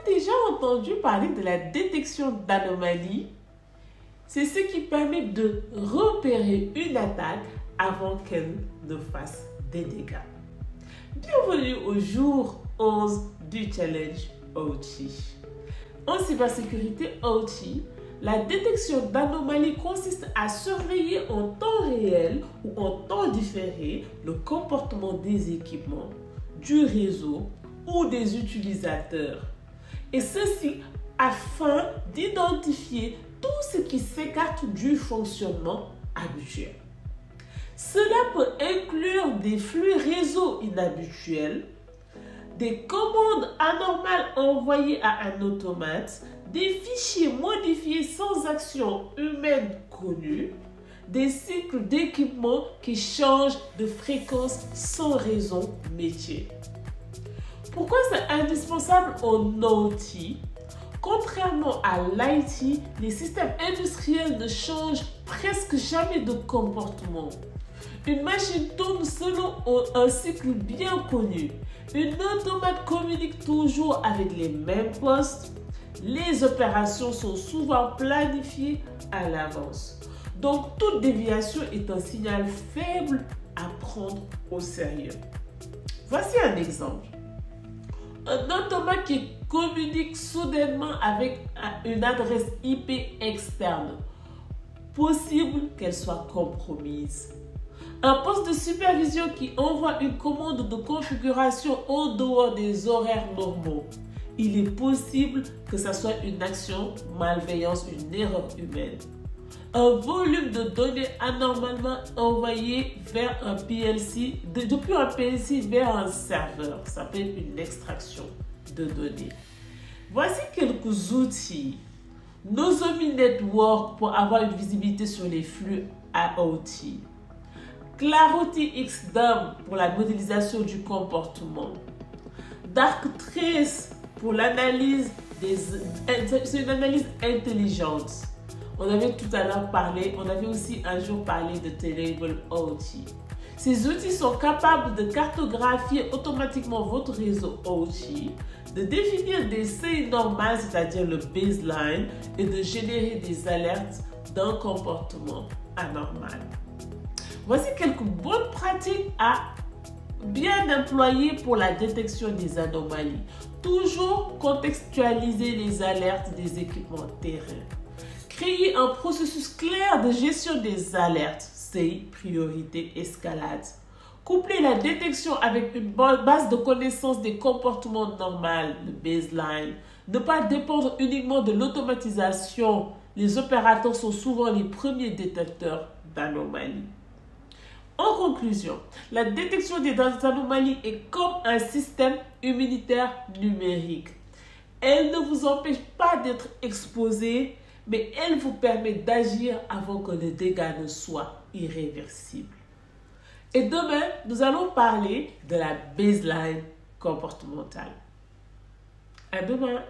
déjà entendu parler de la détection d'anomalies? C'est ce qui permet de repérer une attaque avant qu'elle ne fasse des dégâts. Bienvenue au jour 11 du challenge OT. En cybersécurité OT, la détection d'anomalies consiste à surveiller en temps réel ou en temps différé le comportement des équipements, du réseau ou des utilisateurs. Et ceci afin d'identifier tout ce qui s'écarte du fonctionnement habituel. Cela peut inclure des flux réseau inhabituels, des commandes anormales envoyées à un automate, des fichiers modifiés sans action humaine connue, des cycles d'équipement qui changent de fréquence sans raison métier. Pourquoi c'est indispensable en OT? Contrairement à l'IT, les systèmes industriels ne changent presque jamais de comportement. Une machine tourne selon un cycle bien connu. Une automate communique toujours avec les mêmes postes. Les opérations sont souvent planifiées à l'avance. Donc, toute déviation est un signal faible à prendre au sérieux. Voici un exemple. Un automate qui communique soudainement avec une adresse IP externe. Possible qu'elle soit compromise. Un poste de supervision qui envoie une commande de configuration en dehors des horaires normaux. Il est possible que ce soit une action, malveillance, une erreur humaine. Un volume de données anormalement envoyé vers un PLC, depuis un PLC vers un serveur. Ça s'appelle une extraction de données. Voici quelques outils. Nozomi Network pour avoir une visibilité sur les flux IoT. Clarity XDOM pour la modélisation du comportement. Darktrace pour l'analyse c'est une analyse intelligente. On avait tout à l'heure parlé, on avait aussi un jour parlé de Tenable OT. Ces outils sont capables de cartographier automatiquement votre réseau OT, de définir des seuils normaux, c'est-à-dire le baseline, et de générer des alertes d'un comportement anormal. Voici quelques bonnes pratiques à bien employer pour la détection des anomalies. Toujours contextualiser les alertes des équipements terrain. Créer un processus clair de gestion des alertes, seuil, priorité, escalade. Coupler la détection avec une base de connaissances des comportements normaux, le baseline. Ne pas dépendre uniquement de l'automatisation. Les opérateurs sont souvent les premiers détecteurs d'anomalies. En conclusion, la détection des anomalies est comme un système immunitaire numérique. Elle ne vous empêche pas d'être exposé, mais elle vous permet d'agir avant que le dégât ne soit irréversible. Et demain, nous allons parler de la baseline comportementale. À demain!